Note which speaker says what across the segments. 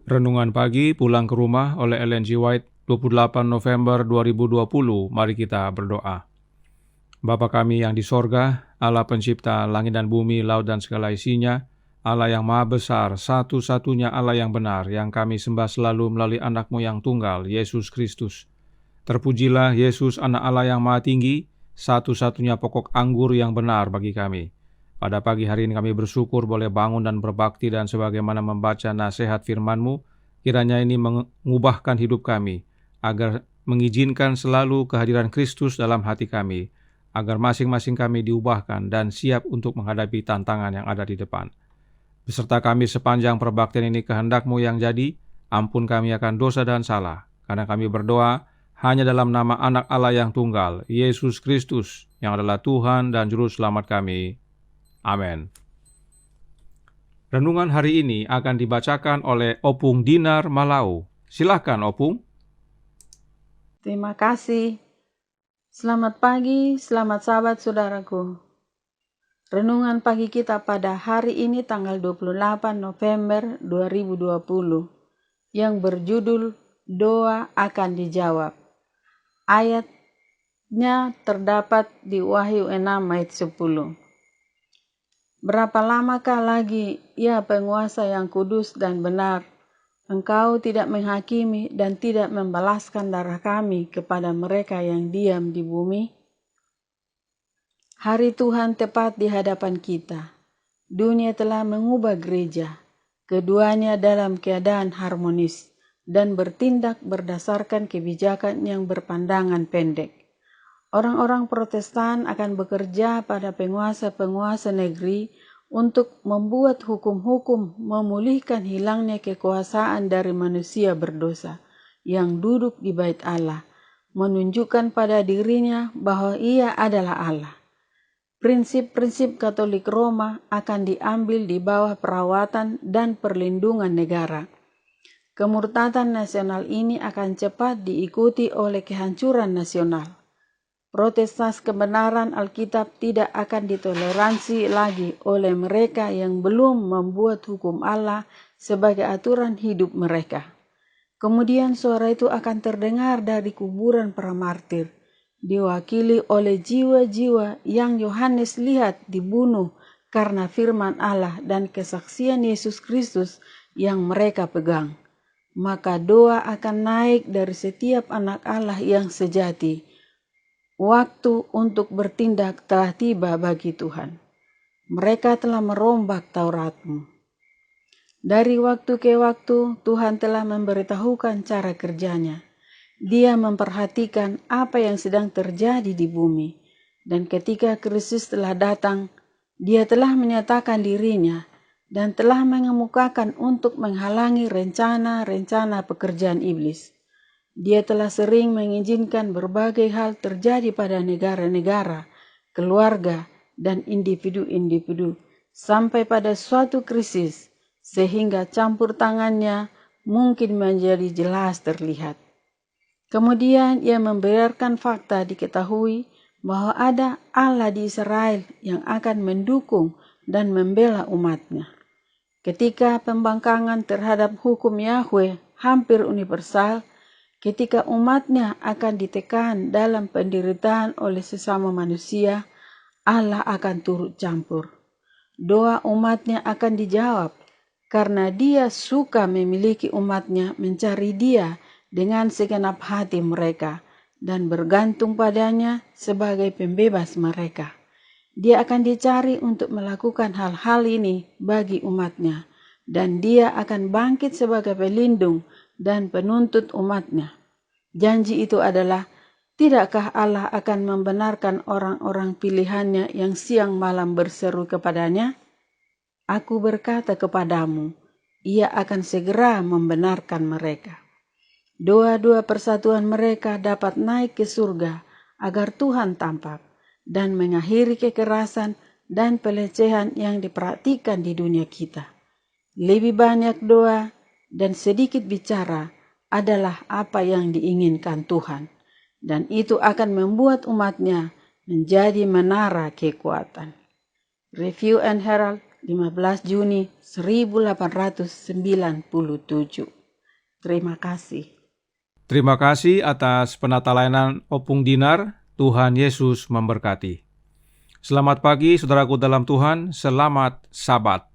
Speaker 1: Renungan pagi pulang ke rumah oleh Ellen G. White, 28 November 2020. Mari kita berdoa. Bapa kami yang di sorga, Allah pencipta langit dan bumi, laut dan segala isinya, Allah yang maha besar, satu-satunya Allah yang benar, yang kami sembah selalu melalui anak-Mu yang tunggal, Yesus Kristus. Terpujilah Yesus, anak Allah yang maha tinggi, satu-satunya pokok anggur yang benar bagi kami. Pada pagi hari ini kami bersyukur boleh bangun dan berbakti dan sebagaimana membaca nasihat firman-Mu, kiranya ini mengubahkan hidup kami, agar mengizinkan selalu kehadiran Kristus dalam hati kami, agar masing-masing kami diubahkan dan siap untuk menghadapi tantangan yang ada di depan. Beserta kami sepanjang perbaktian ini kehendak-Mu yang jadi, ampun kami akan dosa dan salah, karena kami berdoa hanya dalam nama anak Allah yang tunggal, Yesus Kristus, yang adalah Tuhan dan Juru Selamat kami. Amin. Renungan hari ini akan dibacakan oleh Opung Dinar Malau. Silakan Opung.
Speaker 2: Terima kasih. Selamat pagi, selamat sahabat saudaraku. Renungan pagi kita pada hari ini tanggal 28 November 2020 yang berjudul Doa akan dijawab. Ayatnya terdapat di Wahyu 6 ayat 10. Berapa lamakah lagi, ya penguasa yang kudus dan benar, Engkau tidak menghakimi dan tidak membalaskan darah kami kepada mereka yang diam di bumi? Hari Tuhan tepat di hadapan kita. Dunia telah mengubah gereja, keduanya dalam keadaan harmonis dan bertindak berdasarkan kebijakan yang berpandangan pendek. Orang-orang Protestan akan bekerja pada penguasa-penguasa negeri untuk membuat hukum-hukum memulihkan hilangnya kekuasaan dari manusia berdosa yang duduk di bait Allah, menunjukkan pada dirinya bahwa ia adalah Allah. Prinsip-prinsip Katolik Roma akan diambil di bawah perawatan dan perlindungan negara. Kemurtatan nasional ini akan cepat diikuti oleh kehancuran nasional. Protestas kebenaran Alkitab tidak akan ditoleransi lagi oleh mereka yang belum membuat hukum Allah sebagai aturan hidup mereka. Kemudian suara itu akan terdengar dari kuburan para martir, diwakili oleh jiwa-jiwa yang Yohanes lihat dibunuh karena firman Allah dan kesaksian Yesus Kristus yang mereka pegang. Maka doa akan naik dari setiap anak Allah yang sejati. Waktu untuk bertindak telah tiba bagi Tuhan. Mereka telah merombak Taurat-Mu. Dari waktu ke waktu, Tuhan telah memberitahukan cara kerjanya. Dia memperhatikan apa yang sedang terjadi di bumi. Dan ketika Kristus telah datang, Dia telah menyatakan dirinya dan telah mengemukakan untuk menghalangi rencana-rencana pekerjaan iblis. Dia telah sering mengizinkan berbagai hal terjadi pada negara-negara, keluarga, dan individu-individu, sampai pada suatu krisis, sehingga campur tangannya mungkin menjadi jelas terlihat. Kemudian ia membiarkan fakta diketahui bahwa ada Allah di Israel yang akan mendukung dan membela umatnya. Ketika pembangkangan terhadap hukum Yahweh hampir universal, ketika umatnya akan ditekan dalam penderitaan oleh sesama manusia, Allah akan turut campur. Doa umatnya akan dijawab, karena Dia suka memiliki umatnya mencari Dia dengan segenap hati mereka dan bergantung padanya sebagai pembebas mereka. Dia akan dicari untuk melakukan hal-hal ini bagi umatnya, dan Dia akan bangkit sebagai pelindung dan penuntut umatnya. Janji itu adalah, tidakkah Allah akan membenarkan orang-orang pilihannya yang siang malam berseru kepadanya? Aku berkata kepadamu, Ia akan segera membenarkan mereka. Doa-doa persatuan mereka dapat naik ke surga agar Tuhan tampak dan mengakhiri kekerasan dan pelecehan yang diperhatikan di dunia kita. Lebih banyak doa dan sedikit bicara adalah apa yang diinginkan Tuhan, dan itu akan membuat umatnya menjadi menara kekuatan. Review and Herald 15 Juni 1897. Terima kasih.
Speaker 1: Terima kasih atas penata layanan Opung Dinar. Tuhan Yesus memberkati. Selamat pagi saudaraku dalam Tuhan, selamat Sabat.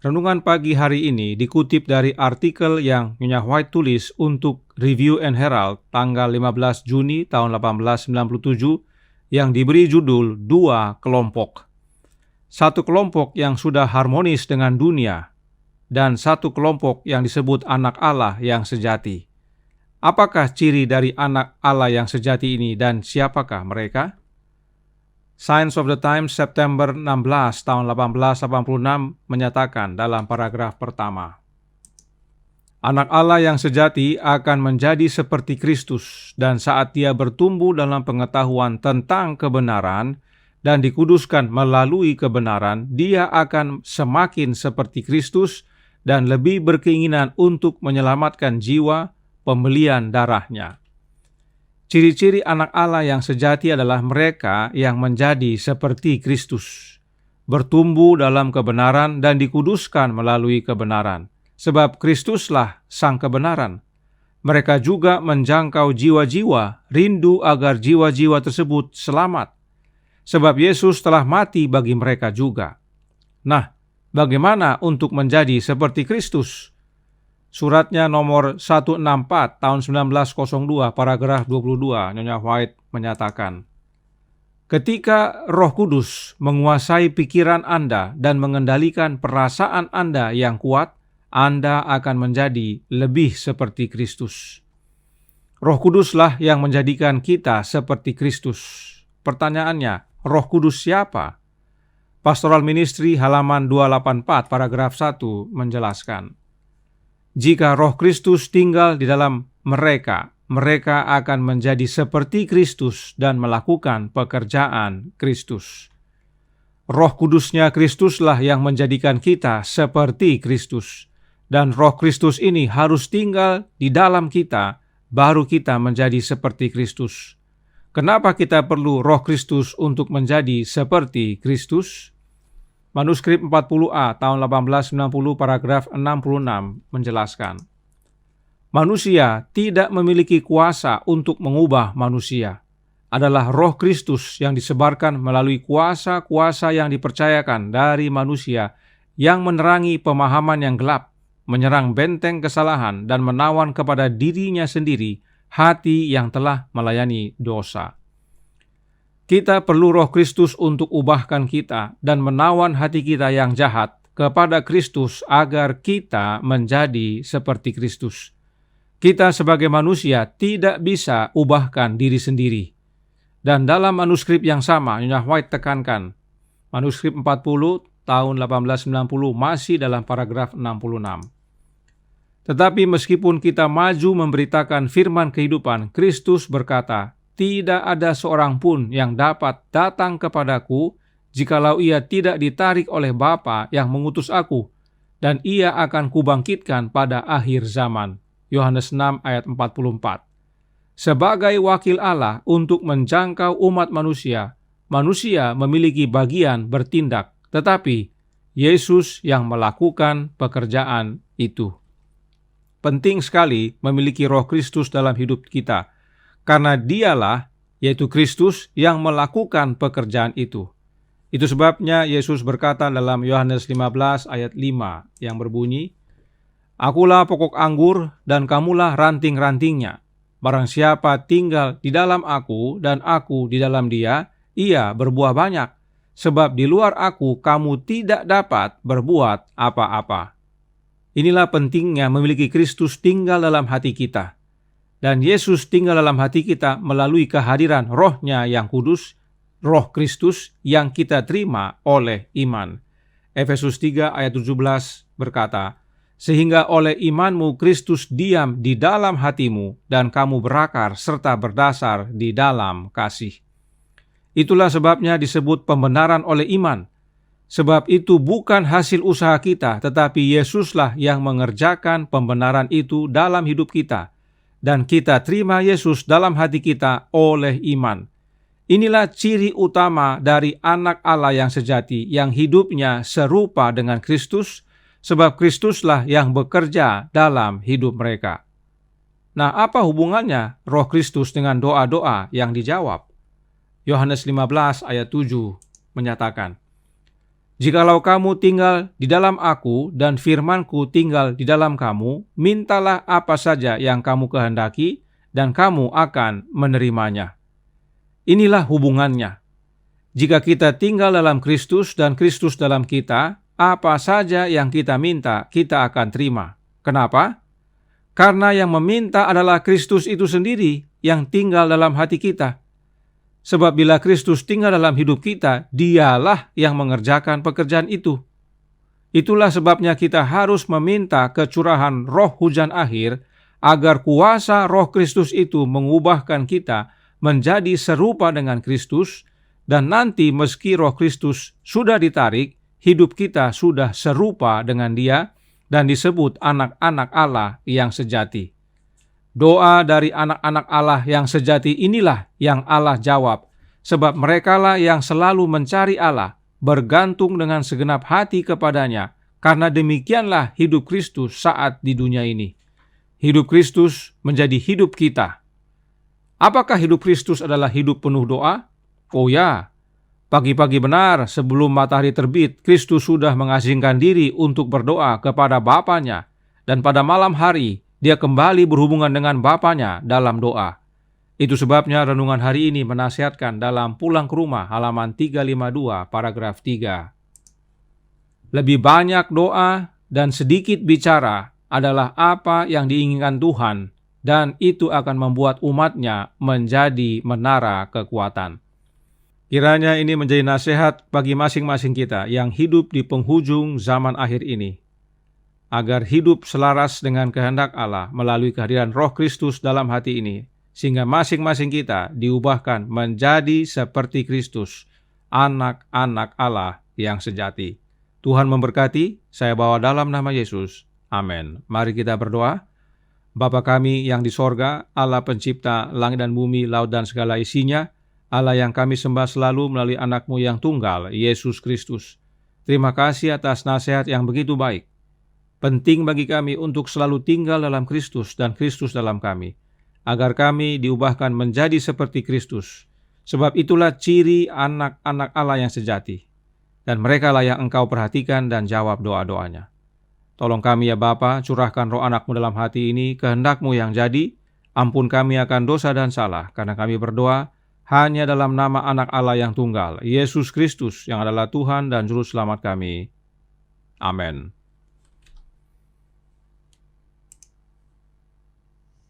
Speaker 1: Renungan pagi hari ini dikutip dari artikel yang Nyonya White tulis untuk Review and Herald tanggal 15 Juni tahun 1897 yang diberi judul Dua Kelompok. Satu kelompok yang sudah harmonis dengan dunia dan satu kelompok yang disebut anak Allah yang sejati. Apakah ciri dari anak Allah yang sejati ini dan siapakah mereka? Signs of the Times September 16 tahun 1886 menyatakan dalam paragraf pertama, anak Allah yang sejati akan menjadi seperti Kristus, dan saat dia bertumbuh dalam pengetahuan tentang kebenaran dan dikuduskan melalui kebenaran, dia akan semakin seperti Kristus dan lebih berkeinginan untuk menyelamatkan jiwa pembelian darahnya. Ciri-ciri anak Allah yang sejati adalah mereka yang menjadi seperti Kristus, bertumbuh dalam kebenaran dan dikuduskan melalui kebenaran, sebab Kristuslah sang kebenaran. Mereka juga menjangkau jiwa-jiwa, rindu agar jiwa-jiwa tersebut selamat, sebab Yesus telah mati bagi mereka juga. Nah, bagaimana untuk menjadi seperti Kristus? Suratnya nomor 164 tahun 1902 paragraf 22, Nyonya White menyatakan, ketika Roh Kudus menguasai pikiran Anda dan mengendalikan perasaan Anda yang kuat, Anda akan menjadi lebih seperti Kristus. Roh Kuduslah yang menjadikan kita seperti Kristus. Pertanyaannya, Roh Kudus siapa? Pastoral Ministry halaman 284 paragraf 1 menjelaskan, jika Roh Kristus tinggal di dalam mereka, mereka akan menjadi seperti Kristus dan melakukan pekerjaan Kristus. Roh Kudusnya Kristuslah yang menjadikan kita seperti Kristus, dan Roh Kristus ini harus tinggal di dalam kita, baru kita menjadi seperti Kristus. Kenapa kita perlu Roh Kristus untuk menjadi seperti Kristus? Manuskrip 40A tahun 1890 paragraf 66 menjelaskan, manusia tidak memiliki kuasa untuk mengubah manusia. Adalah Roh Kristus yang disebarkan melalui kuasa-kuasa yang dipercayakan dari manusia yang menerangi pemahaman yang gelap, menyerang benteng kesalahan dan menawan kepada dirinya sendiri hati yang telah melayani dosa. Kita perlu Roh Kristus untuk ubahkan kita dan menawan hati kita yang jahat kepada Kristus agar kita menjadi seperti Kristus. Kita sebagai manusia tidak bisa ubahkan diri sendiri. Dan dalam manuskrip yang sama, Nyonya White tekankan, manuskrip 40 tahun 1890 masih dalam paragraf 66. Tetapi meskipun kita maju memberitakan firman kehidupan, Kristus berkata, tidak ada seorang pun yang dapat datang kepadaku jikalau ia tidak ditarik oleh Bapa yang mengutus aku, dan ia akan kubangkitkan pada akhir zaman. Yohanes 6 ayat 44. Sebagai wakil Allah untuk menjangkau umat manusia, manusia memiliki bagian bertindak, tetapi Yesus yang melakukan pekerjaan itu. Penting sekali memiliki Roh Kristus dalam hidup kita, karena dialah, yaitu Kristus, yang melakukan pekerjaan itu. Itu sebabnya Yesus berkata dalam Yohanes 15 ayat 5 yang berbunyi, akulah pokok anggur dan kamulah ranting-rantingnya. Barang siapa tinggal di dalam aku dan aku di dalam dia, ia berbuah banyak. Sebab di luar aku kamu tidak dapat berbuat apa-apa. Inilah pentingnya memiliki Kristus tinggal dalam hati kita. Dan Yesus tinggal dalam hati kita melalui kehadiran Roh-Nya yang kudus, Roh Kristus yang kita terima oleh iman. Efesus 3 ayat 17 berkata, sehingga oleh imanmu Kristus diam di dalam hatimu dan kamu berakar serta berdasar di dalam kasih. Itulah sebabnya disebut pembenaran oleh iman. Sebab itu bukan hasil usaha kita, tetapi Yesuslah yang mengerjakan pembenaran itu dalam hidup kita. Dan kita terima Yesus dalam hati kita oleh iman. Inilah ciri utama dari anak Allah yang sejati, yang hidupnya serupa dengan Kristus, sebab Kristuslah yang bekerja dalam hidup mereka. Nah, apa hubungannya Roh Kristus dengan doa-doa yang dijawab? Yohanes 15 ayat 7 menyatakan, "Jikalau kamu tinggal di dalam aku dan firman-Ku tinggal di dalam kamu, mintalah apa saja yang kamu kehendaki dan kamu akan menerimanya." Inilah hubungannya. Jika kita tinggal dalam Kristus dan Kristus dalam kita, apa saja yang kita minta, kita akan terima. Kenapa? Karena yang meminta adalah Kristus itu sendiri yang tinggal dalam hati kita. Sebab bila Kristus tinggal dalam hidup kita, Dialah yang mengerjakan pekerjaan itu. Itulah sebabnya kita harus meminta kecurahan roh hujan akhir, agar kuasa Roh Kristus itu mengubahkan kita menjadi serupa dengan Kristus, dan nanti meski Roh Kristus sudah ditarik, hidup kita sudah serupa dengan Dia dan disebut anak-anak Allah yang sejati. Doa dari anak-anak Allah yang sejati inilah yang Allah jawab, sebab merekalah yang selalu mencari Allah, bergantung dengan segenap hati kepadanya, karena demikianlah hidup Kristus saat di dunia ini. Hidup Kristus menjadi hidup kita. Apakah hidup Kristus adalah hidup penuh doa? Oh ya, pagi-pagi benar sebelum matahari terbit, Kristus sudah mengasingkan diri untuk berdoa kepada Bapanya, dan pada malam hari Dia kembali berhubungan dengan Bapanya dalam doa. Itu sebabnya renungan hari ini menasihatkan dalam Pulang ke Rumah halaman 352 paragraf 3. Lebih banyak doa dan sedikit bicara adalah apa yang diinginkan Tuhan, dan itu akan membuat umat-Nya menjadi menara kekuatan. Kiranya ini menjadi nasihat bagi masing-masing kita yang hidup di penghujung zaman akhir ini, agar hidup selaras dengan kehendak Allah melalui kehadiran Roh Kristus dalam hati ini, sehingga masing-masing kita diubahkan menjadi seperti Kristus, anak-anak Allah yang sejati. Tuhan memberkati, saya bawa dalam nama Yesus. Amin. Mari kita berdoa. Bapa kami yang di sorga, Allah pencipta langit dan bumi, laut dan segala isinya, Allah yang kami sembah selalu melalui anak-Mu yang tunggal, Yesus Kristus. Terima kasih atas nasihat yang begitu baik. Penting bagi kami untuk selalu tinggal dalam Kristus dan Kristus dalam kami, agar kami diubahkan menjadi seperti Kristus. Sebab itulah ciri anak-anak Allah yang sejati, dan merekalah yang Engkau perhatikan dan jawab doa-doanya. Tolong kami ya Bapa, curahkan roh anak-Mu dalam hati ini, kehendak-Mu yang jadi. Ampun kami akan dosa dan salah, karena kami berdoa hanya dalam nama anak Allah yang tunggal, Yesus Kristus, yang adalah Tuhan dan Juru Selamat kami. Amin.